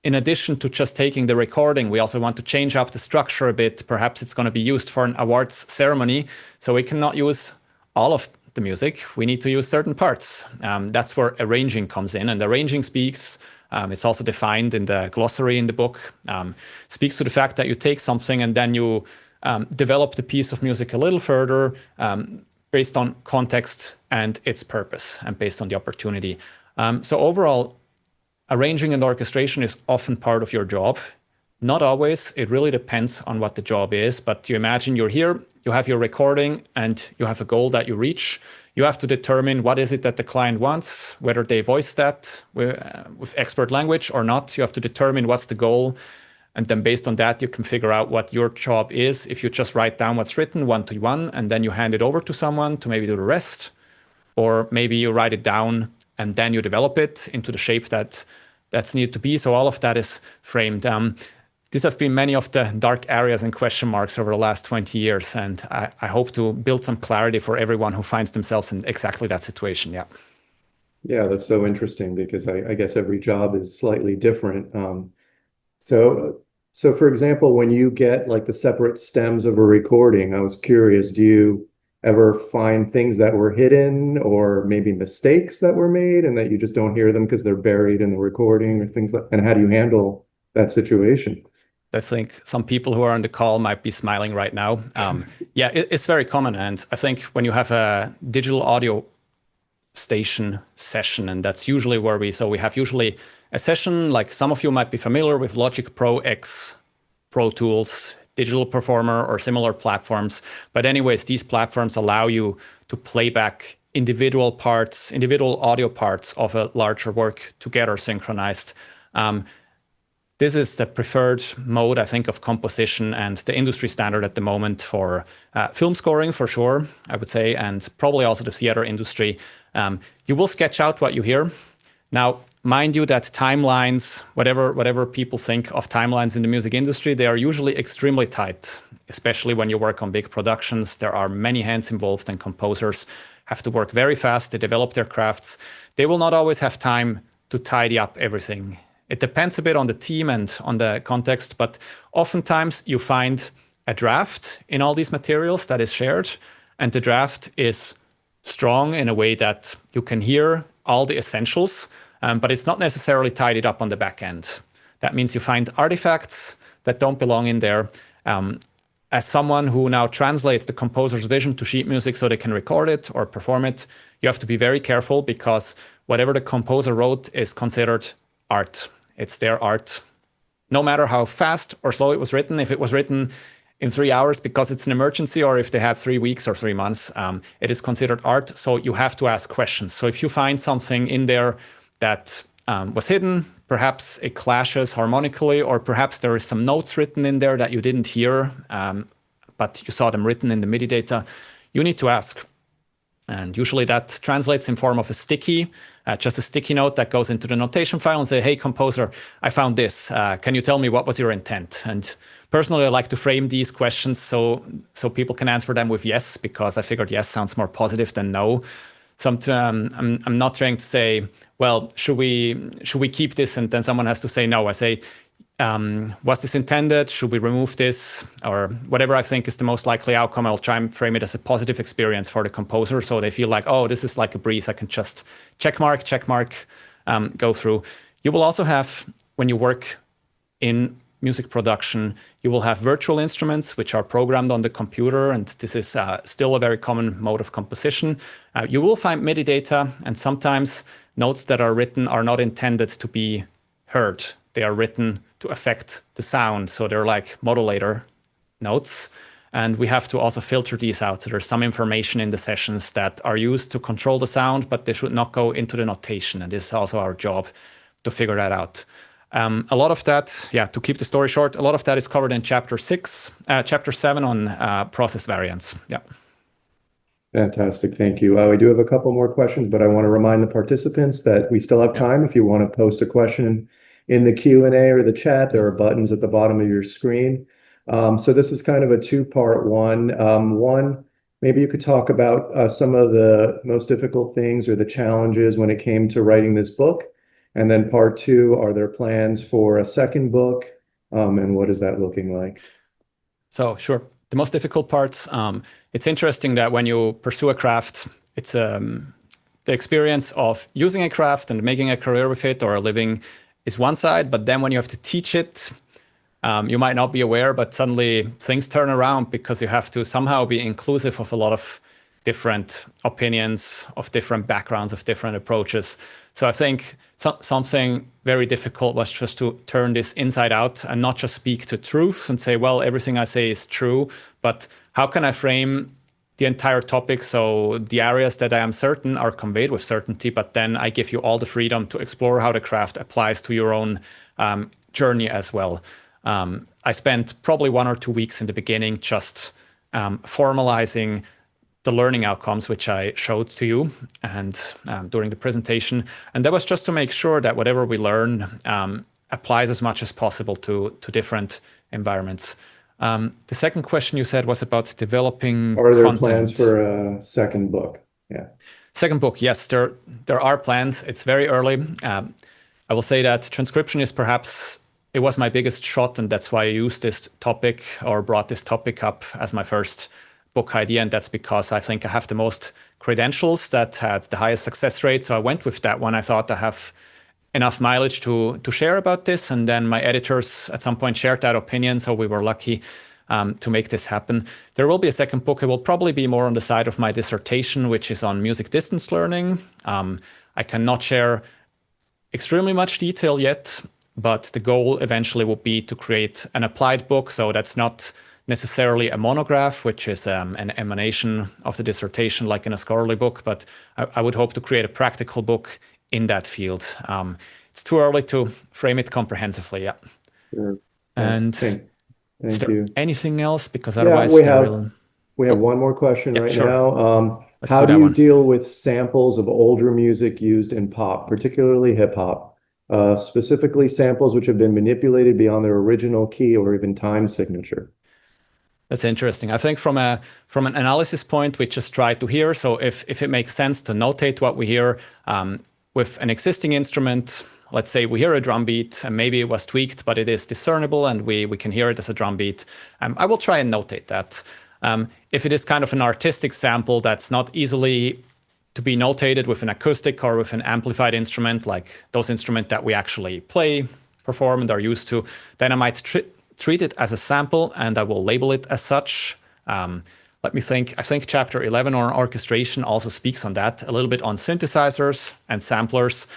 in addition to just taking the recording, we also want to change up the structure a bit. Perhaps it's going to be used for an awards ceremony, so we cannot use all of the music. We need to use certain parts. That's where arranging comes in, and arranging speaks. It's also defined in the glossary in the book. Speaks to the fact that you take something and then you develop the piece of music a little further based on context and its purpose and based on the opportunity. So overall, arranging and orchestration is often part of your job. Not always. It really depends on what the job is. But you imagine you're here, you have your recording, and you have a goal that you reach. You have to determine what is it that the client wants, whether they voice that with expert language or not. You have to determine what's the goal. And then based on that, you can figure out what your job is. If you just write down what's written one-to-one, and then you hand it over to someone to maybe do the rest. Or maybe you write it down and then you develop it into the shape that's needed to be. So all of that is framed. These have been many of the dark areas and question marks over the last 20 years. And I hope to build some clarity for everyone who finds themselves in exactly that situation. Yeah. Yeah, that's so interesting because I guess every job is slightly different. So for example, when you get like the separate stems of a recording, I was curious, do you ever find things that were hidden or maybe mistakes that were made and that you just don't hear them because they're buried in the recording or things like, and how do you handle that situation? I think some people who are on the call might be smiling right now. Yeah, it's very common. And I think when you have a digital audio station session, and that's usually where we have usually a session, like some of you might be familiar with Logic Pro X, Pro Tools, Digital Performer, or similar platforms. But anyways, these platforms allow you to play back individual audio parts of a larger work together synchronized. This is the preferred mode, I think, of composition and the industry standard at the moment for film scoring, for sure, I would say, and probably also the theater industry. You will sketch out what you hear. Now, mind you that timelines, whatever people think of timelines in the music industry, they are usually extremely tight, especially when you work on big productions. There are many hands involved and composers have to work very fast to develop their crafts. They will not always have time to tidy up everything. It depends a bit on the team and on the context, but oftentimes you find a draft in all these materials that is shared, and the draft is strong in a way that you can hear all the essentials, but it's not necessarily tidied up on the back end. That means you find artifacts that don't belong in there. As someone who now translates the composer's vision to sheet music so they can record it or perform it, you have to be very careful because whatever the composer wrote is considered art. It's their art. No matter how fast or slow it was written, if it was written in 3 hours because it's an emergency, or if they have 3 weeks or 3 months, it is considered art. So you have to ask questions. So if you find something in there that was hidden, perhaps it clashes harmonically, or perhaps there is some notes written in there that you didn't hear, but you saw them written in the MIDI data, you need to ask. And usually that translates in form of a sticky, just a sticky note that goes into the notation file and say, hey, composer, I found this. Can you tell me what was your intent? And personally, I like to frame these questions so people can answer them with yes, because I figured yes sounds more positive than no. Sometimes I'm not trying to say, well, should we keep this? And then someone has to say no. I say, was this intended? Should we remove this? Or whatever I think is the most likely outcome, I'll try and frame it as a positive experience for the composer so they feel like, oh, this is like a breeze. I can just check mark, go through. You will also have, when you work in music production, you will have virtual instruments which are programmed on the computer, and this is still a very common mode of composition. You will find MIDI data, and sometimes notes that are written are not intended to be heard. They are written to affect the sound, so they're like modulator notes. And we have to also filter these out. So there's some information in the sessions that are used to control the sound, but they should not go into the notation. And this is also our job to figure that out. A lot of that, to keep the story short, a lot of that is covered in chapter 7 on process variants. Yeah. Fantastic. Thank you. We do have a couple more questions, but I want to remind the participants that we still have Yeah. time. If you want to post a question in the Q&A or the chat, there are buttons at the bottom of your screen. So this is kind of a two-part one. One, maybe you could talk about some of the most difficult things or the challenges when it came to writing this book. And then part two, are there plans for a second book? And what is that looking like? So sure, the most difficult parts. It's interesting that when you pursue a craft, it's the experience of using a craft and making a career with it or a living is one side, but then when you have to teach it, you might not be aware, but suddenly things turn around because you have to somehow be inclusive of a lot of different opinions, of different backgrounds, of different approaches. So I think something very difficult was just to turn this inside out and not just speak to truth and say, well, everything I say is true, but how can I frame the entire topic so the areas that I am certain are conveyed with certainty, but then I give you all the freedom to explore how the craft applies to your own journey as well. I spent probably 1 or 2 weeks in the beginning just formalizing the learning outcomes, which I showed to you and during the presentation. And that was just to make sure that whatever we learn applies as much as possible to different environments. The second question you said was about developing Are there content. plans for a second book? Yeah. Second book, yes, there are plans. It's very early. I will say that transcription is perhaps, it was my biggest shot, and that's why I used this topic or brought this topic up as my first book idea, and that's because I think I have the most credentials that had the highest success rate. So I went with that one. I thought I have enough mileage to share about this, and then my editors at some point shared that opinion, so we were lucky to make this happen. There will be a second book. It will probably be more on the side of my dissertation, which is on music distance learning. I cannot share extremely much detail yet, but the goal eventually will be to create an applied book. So that's not necessarily a monograph, which is an emanation of the dissertation, like in a scholarly book, but I would hope to create a practical book in that field. It's too early to frame it comprehensively, yeah. Sure. And Thank is there you. anything else? Because Yeah, otherwise, we have one more question yeah, right sure. now. Let's How do do that you one. deal with samples of older music used in pop, particularly hip hop, specifically samples which have been manipulated beyond their original key or even time signature? That's interesting. I think from an analysis point, we just try to hear. So if it makes sense to notate what we hear with an existing instrument, let's say we hear a drum beat and maybe it was tweaked, but it is discernible and we can hear it as a drum beat, I will try and notate that. If it is kind of an artistic sample that's not easily to be notated with an acoustic or with an amplified instrument, like those instruments that we actually play, perform, and are used to, then I might treat it as a sample and I will label it as such. Let me think. I think chapter 11 on orchestration also speaks on that, a little bit on synthesizers and samplers.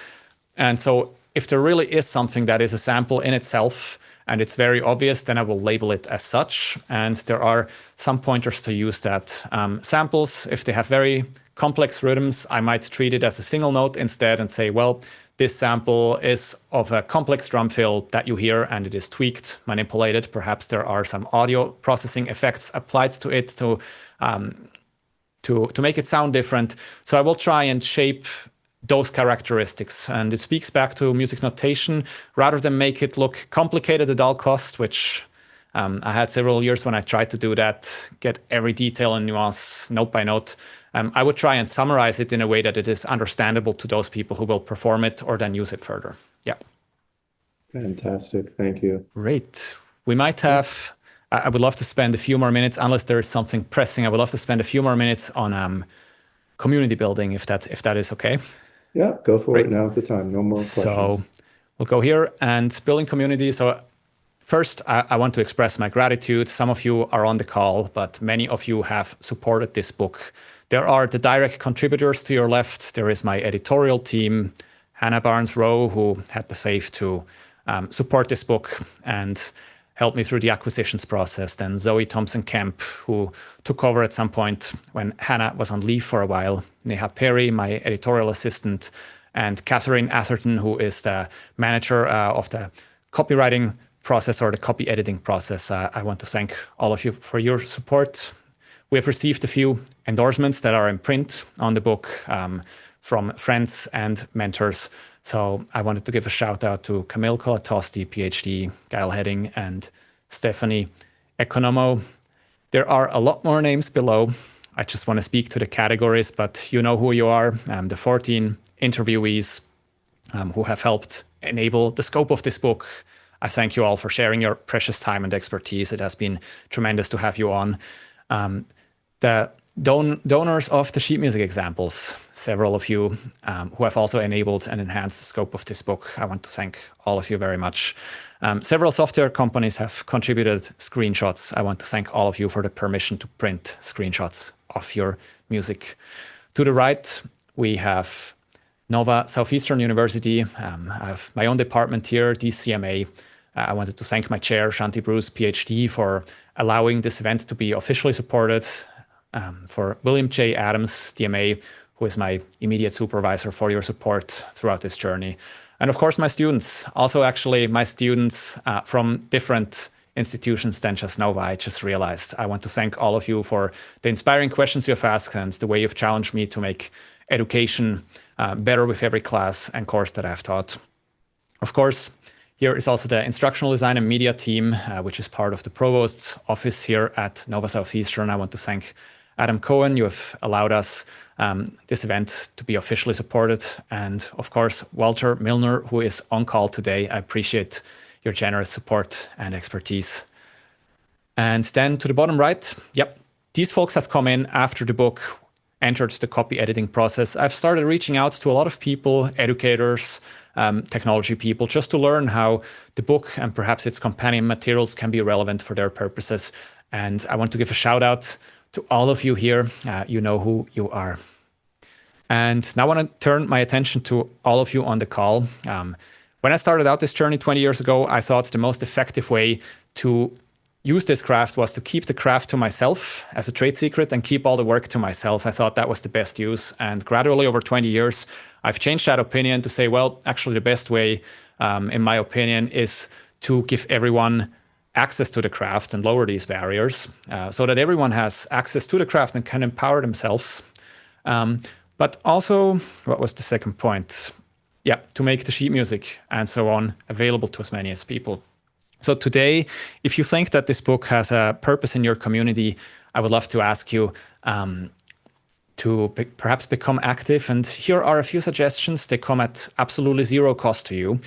And so if there really is something that is a sample in itself and it's very obvious, then I will label it as such. And there are some pointers to use that. Samples, if they have very complex rhythms, I might treat it as a single note instead and say, well, this sample is of a complex drum fill that you hear and it is tweaked, manipulated. Perhaps there are some audio processing effects applied to it to make it sound different. So I will try and shape those characteristics. And it speaks back to music notation rather than make it look complicated at all cost, which I had several years when I tried to do that, get every detail and nuance note by note. I would try and summarize it in a way that it is understandable to those people who will perform it or then use it further. Yeah. Fantastic. Thank you. Great. We might have, I would love to spend a few more minutes, unless there is something pressing, I would love to spend a few more minutes on community building, if that is okay. Yeah, go for Great. it. Now's the time. No more questions. So we'll go here and building community. So first, I want to express my gratitude. Some of you are on the call, but many of you have supported this book. There are the direct contributors to your left. There is my editorial team, Hannah Barnes-Rowe, who had the faith to support this book and help me through the acquisitions process. Then Zoe Thompson-Kemp, who took over at some point when Hannah was on leave for a while. Neha Perry, my editorial assistant, and Catherine Atherton, who is the manager of the copywriting process or the copy editing process. I want to thank all of you for your support. We have received a few endorsements that are in print on the book from friends and mentors. So I wanted to give a shout out to Camille Colatosti, PhD, Gail Heading, and Stephanie Economo. There are a lot more names below. I just want to speak to the categories, but you know who you are. The 14 interviewees who have helped enable the scope of this book. I thank you all for sharing your precious time and expertise. It has been tremendous to have you on. The donors of the sheet music examples, several of you who have also enabled and enhanced the scope of this book. I want to thank all of you very much. Several software companies have contributed screenshots. I want to thank all of you for the permission to print screenshots of your music. To the right, we have Nova Southeastern University. I have my own department here, DCMA. I wanted to thank my chair, Shanti Bruce, PhD, for allowing this event to be officially supported. For William J. Adams, DMA, who is my immediate supervisor, for your support throughout this journey. And of course, my students, also actually my students from different institutions than just Nova. I just realized I want to thank all of you for the inspiring questions you have asked and the way you've challenged me to make education better with every class and course that I've taught. Of course, here is also the instructional design and media team, which is part of the provost's office here at Nova Southeastern. I want to thank Adam Cohen. You have allowed us this event to be officially supported. And of course, Walter Milner, who is on call today. I appreciate your generous support and expertise. And then to the bottom right, yep, these folks have come in after the book entered the copy editing process. I've started reaching out to a lot of people, educators, technology people, just to learn how the book and perhaps its companion materials can be relevant for their purposes. And I want to give a shout out to all of you here. You know who you are. And now I want to turn my attention to all of you on the call. When I started out this journey 20 years ago, I thought the most effective way to use this craft was to keep the craft to myself as a trade secret and keep all the work to myself. I thought that was the best use. And gradually over 20 years, I've changed that opinion to say, well, actually the best way, in my opinion, is to give everyone access to the craft and lower these barriers so that everyone has access to the craft and can empower themselves. But also, what was the second point? Yeah, to make the sheet music and so on available to as many as people. So today, if you think that this book has a purpose in your community, I would love to ask you to perhaps become active. And here are a few suggestions. They come at absolutely zero cost to you.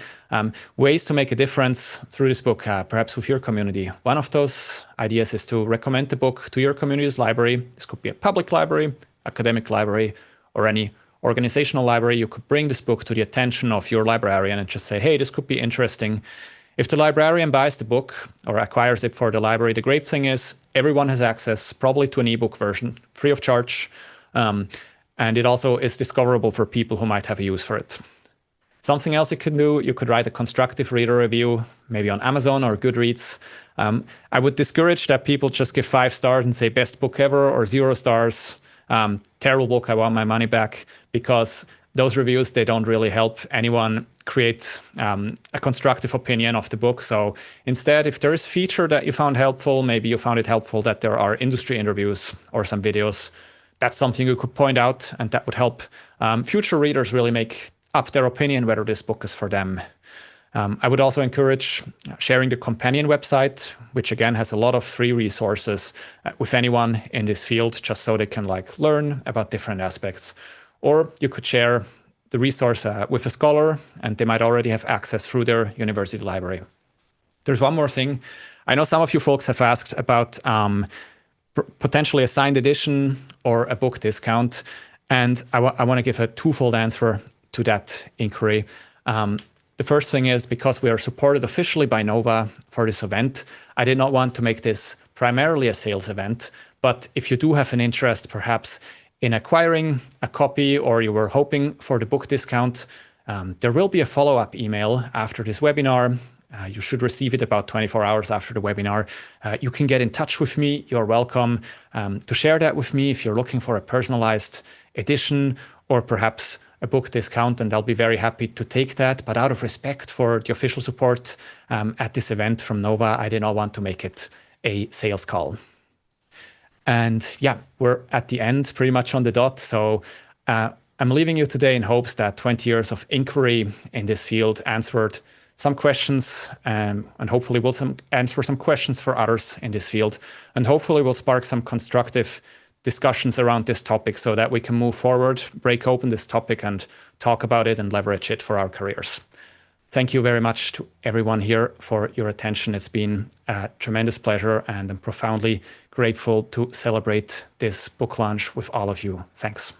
Ways to make a difference through this book, perhaps with your community. One of those ideas is to recommend the book to your community's library. This could be a public library, academic library, or any organizational library. You could bring this book to the attention of your librarian and just say, hey, this could be interesting. If the librarian buys the book or acquires it for the library, the great thing is everyone has access probably to an ebook version, free of charge. And it also is discoverable for people who might have a use for it. Something else you could do, you could write a constructive reader review, maybe on Amazon or Goodreads. I would discourage that people just give 5 stars and say best book ever or 0 stars. Terrible book, I want my money back, because those reviews, they don't really help anyone create a constructive opinion of the book. So instead, if there is a feature that you found helpful, maybe you found it helpful that there are industry interviews or some videos, that's something you could point out, and that would help future readers really make up their opinion whether this book is for them. I would also encourage sharing the companion website, which again has a lot of free resources with anyone in this field, just so they can learn about different aspects. Or you could share the resource with a scholar, and they might already have access through their university library. There's one more thing. I know some of you folks have asked about potentially a signed edition or a book discount, and I want to give a twofold answer to that inquiry. The first thing is, because we are supported officially by Nova for this event, I did not want to make this primarily a sales event, but if you do have an interest perhaps in acquiring a copy, or you were hoping for the book discount, there will be a follow-up email after this webinar. You should receive it about 24 hours after the webinar. You can get in touch with me. You're welcome to share that with me if you're looking for a personalized edition or perhaps a book discount, and I'll be very happy to take that. But out of respect for the official support at this event from Nova, I did not want to make it a sales call. And yeah, we're at the end, pretty much on the dot. So I'm leaving you today in hopes that 20 years of inquiry in this field answered some questions, and hopefully will answer some questions for others in this field, and hopefully will spark some constructive discussions around this topic so that we can move forward, break open this topic and talk about it and leverage it for our careers. Thank you very much to everyone here for your attention. It's been a tremendous pleasure, and I'm profoundly grateful to celebrate this book launch with all of you. Thanks.